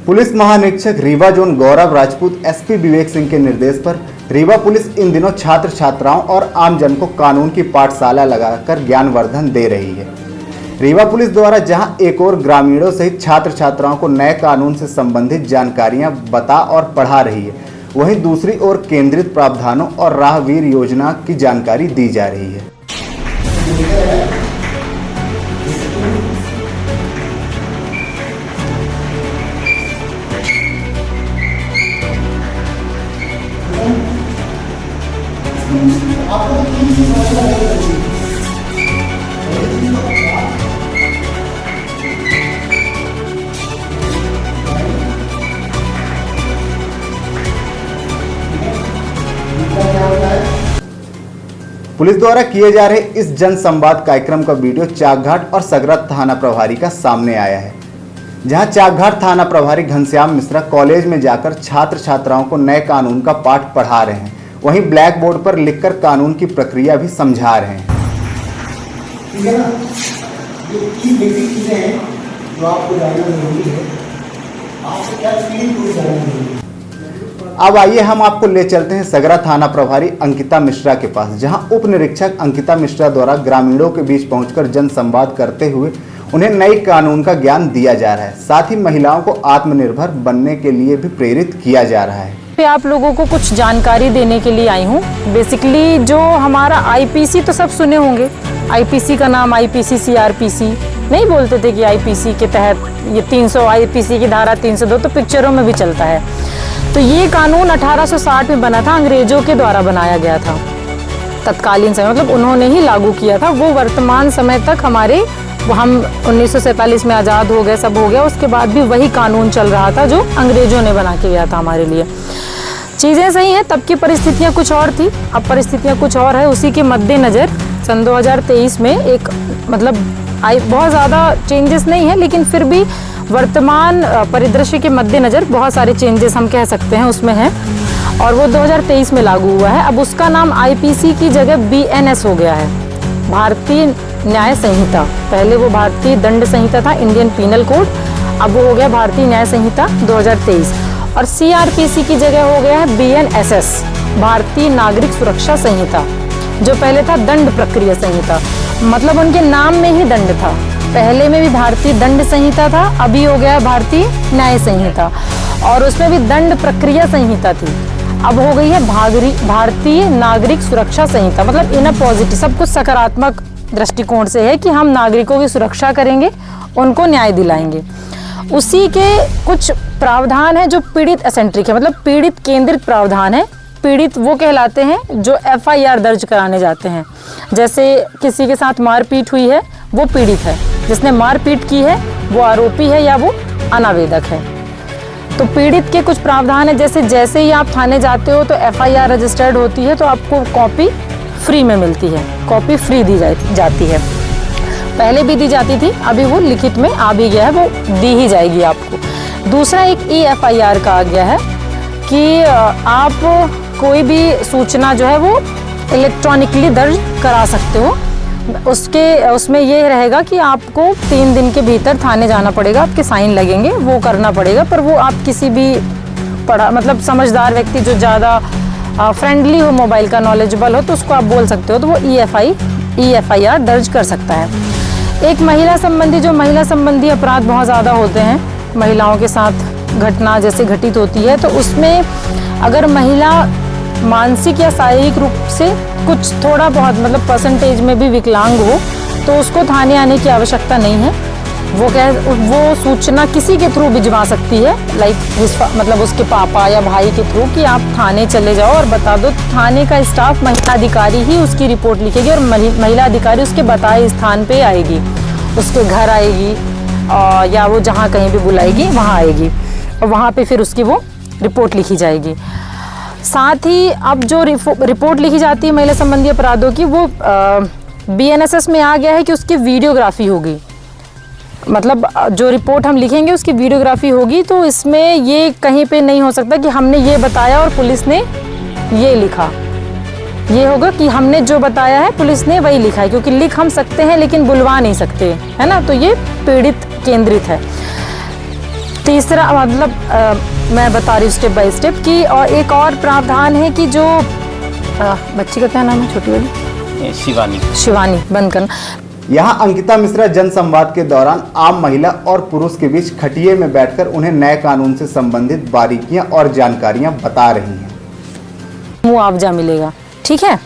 Police महानिरीक्षक Rewa zone गौरव Rajput SP Vivek Singh के निर्देश पर रीवा पुलिस इन दिनों छात्र छात्राओं और आमजन को कानून की पाठशाला लगाकर ज्ञानवर्धन दे रही है। रीवा पुलिस द्वारा जहां एक और ग्रामीणों सहित छात्र छात्राओं को नए कानून से संबंधित जानकारियां बता और पढ़ा रही है, वहीं दूसरी ओर केंद्रित प्रावधानों और राहगीर योजना की जानकारी दी जा रही है। पुलिस द्वारा किए जा रहे इस जन संवाद कार्यक्रम का वीडियो चाकघाट और सगरा थाना प्रभारी का सामने आया है, जहां चाकघाट थाना प्रभारी घनश्याम मिश्रा कॉलेज में जाकर छात्र छात्राओं को नए कानून का पाठ पढ़ा रहे हैं, वहीं ब्लैक बोर्ड पर लिखकर कानून की प्रक्रिया भी समझा रहे हैं। ठीक है ना, जो की बेसिक चीजें हैं जो आपको जानना जरूरी है, आपको क्या फीलिंग को जानना जरूरी है। अब आइए हम आपको ले चलते हैं सगरा थाना प्रभारी अंकिता मिश्रा के पास, जहां उप निरीक्षक अंकिता मिश्रा द्वारा ग्रामीणों के बीच पहुंचकर जन संवाद करते हुए उन्हें नई कानून का ज्ञान दिया जा रहा है। साथ ही महिलाओं को आत्मनिर्भर बनने के लिए भी प्रेरित किया जा रहा है। आप लोगों को कुछ जानकारी देने के लिए आई हूँ। बेसिकली जो हमारा आईपीसी तो सब सुने होंगे, आईपीसी का नाम आईपीसी सीआरपीसी नहीं बोलते थे कि आईपीसी के तहत ये 300 आईपीसी की धारा 302 तो पिक्चरों में भी चलता है। तो ये कानून 1860 में बना था, अंग्रेजों के द्वारा बनाया गया था तत्कालीन समय, मतलब उन्होंने ही लागू किया था। वो वर्तमान समय तक हम 1947 में आज़ाद हो गए, सब हो गया, उसके बाद भी वही कानून चल रहा था जो अंग्रेजों ने बना के गया था हमारे लिए। चीज़ें सही हैं, तब की परिस्थितियाँ कुछ और थी, अब परिस्थितियाँ कुछ और है। उसी के मद्देनज़र सन 2023 में एक बहुत ज़्यादा चेंजेस नहीं है, लेकिन फिर भी वर्तमान परिदृश्य के मद्देनज़र बहुत सारे चेंजेस हम कह सकते हैं उसमें हैं, और वो 2023 में लागू हुआ है। अब उसका नाम आईपीसी की जगह बीएनएस हो गया है, भारतीय न्याय संहिता। पहले वो भारतीय दंड संहिता था, इंडियन पीनल कोड, अब वो हो गया भारतीय न्याय संहिता 2023। और सीआरपीसी की जगह हो गया है बीएनएसएस, भारतीय नागरिक सुरक्षा संहिता, जो पहले था दंड प्रक्रिया संहिता। मतलब उनके नाम में ही दंड था, पहले में भी भारतीय दंड संहिता था, अभी हो गया भारतीय न्याय संहिता, और उसमें भी दंड प्रक्रिया संहिता थी, अब हो गई है भारतीय नागरिक सुरक्षा संहिता। मतलब इन अ पॉजिटिव, सब कुछ सकारात्मक दृष्टिकोण से है कि हम नागरिकों की सुरक्षा करेंगे, उनको न्याय दिलाएंगे। उसी के कुछ प्रावधान है जो पीड़ित एसेंट्रिक है, मतलब पीड़ित केंद्रित प्रावधान है। पीड़ित वो कहलाते हैं जो एफआईआर दर्ज कराने जाते हैं। जैसे किसी के साथ मारपीट हुई है, वो पीड़ित है, जिसने मारपीट की है वो आरोपी है या वो अनावेदक है। तो पीड़ित के कुछ प्रावधान है, जैसे ही आप थाने जाते हो तो एफआईआर रजिस्टर्ड होती है तो आपको कॉपी फ्री में मिलती है, कॉपी फ्री दी जाती है। पहले भी दी जाती थी, अभी वो लिखित में आ भी गया है, वो दी ही जाएगी आपको। दूसरा एक EFIR का आ गया है कि आप कोई भी सूचना जो है वो इलेक्ट्रॉनिकली दर्ज करा सकते हो। उसमें ये रहेगा कि आपको 3 दिन के भीतर थाने जाना पड़ेगा, आपके साइन लगेंगे, वो करना पड़ेगा। पर वो आप किसी भी मतलब समझदार व्यक्ति जो ज़्यादा फ्रेंडली हो, मोबाइल का नॉलेजेबल हो, तो उसको आप बोल सकते हो, तो वो EFIR दर्ज कर सकता है। एक महिला संबंधी अपराध बहुत ज़्यादा होते हैं, महिलाओं के साथ घटना जैसे घटित होती है, तो उसमें अगर महिला मानसिक या शारीरिक रूप से कुछ थोड़ा बहुत मतलब परसेंटेज में भी विकलांग हो तो उसको थाने आने की आवश्यकता नहीं है। वो सूचना किसी के थ्रू भिजवा सकती है, मतलब उसके पापा या भाई के थ्रू, कि आप थाने चले जाओ और बता दो। थाने का स्टाफ, महिला अधिकारी ही उसकी रिपोर्ट लिखेगी और महिला अधिकारी उसके बताए स्थान पे आएगी, उसके घर आएगी या वो जहाँ कहीं भी बुलाएगी वहाँ आएगी, और वहाँ पे फिर उसकी वो रिपोर्ट लिखी जाएगी। साथ ही अब जो रिपोर्ट लिखी जाती है महिला संबंधी अपराधों की, वो BNSS में आ गया है कि उसकी वीडियोग्राफी होगी। मतलब जो रिपोर्ट हम लिखेंगे उसकी वीडियोग्राफी होगी, तो इसमें ये कहीं पे नहीं हो सकता कि हमने ये बताया और पुलिस ने ये लिखा। ये होगा कि हमने जो बताया है पुलिस ने वही लिखा है, क्योंकि लिख हम सकते हैं लेकिन बुलवा नहीं सकते, है ना। तो ये पीड़ित केंद्रित है। तीसरा मतलब मैं बता रही हूँ स्टेप बाय स्टेप कि और एक और प्रावधान है कि जो बच्ची का क्या नाम है छोटी वाली, शिवानी बंद करना। यहाँ अंकिता मिश्रा जनसंवाद के दौरान आम महिला और पुरुष के बीच खटिये में बैठकर उन्हें नए कानून से संबंधित बारीकियां और जानकारियां बता रही हैं। मुआवजा मिलेगा, ठीक है।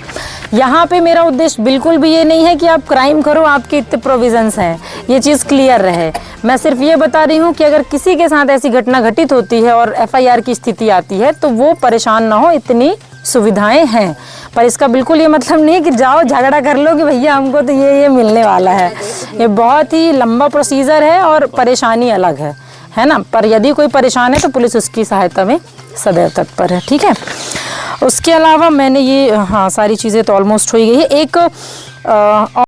यहाँ पे मेरा उद्देश्य बिल्कुल भी ये नहीं है कि आप क्राइम करो, आपके इतने प्रोविजंस हैं, ये चीज़ क्लियर रहे। मैं सिर्फ ये बता रही हूँ कि अगर किसी के साथ ऐसी घटना घटित होती है और FIR की स्थिति आती है तो वो परेशान ना हो, इतनी सुविधाएं हैं। पर इसका बिल्कुल ये मतलब नहीं कि जाओ झगड़ा कर लो कि भैया हमको तो ये मिलने वाला है। ये बहुत ही लंबा प्रोसीजर है और परेशानी अलग है ना। पर यदि कोई परेशान है तो पुलिस उसकी सहायता में सदैव तत्पर है, ठीक है। उसके अलावा मैंने ये सारी चीज़ें तो ऑलमोस्ट हो ही गई है। एक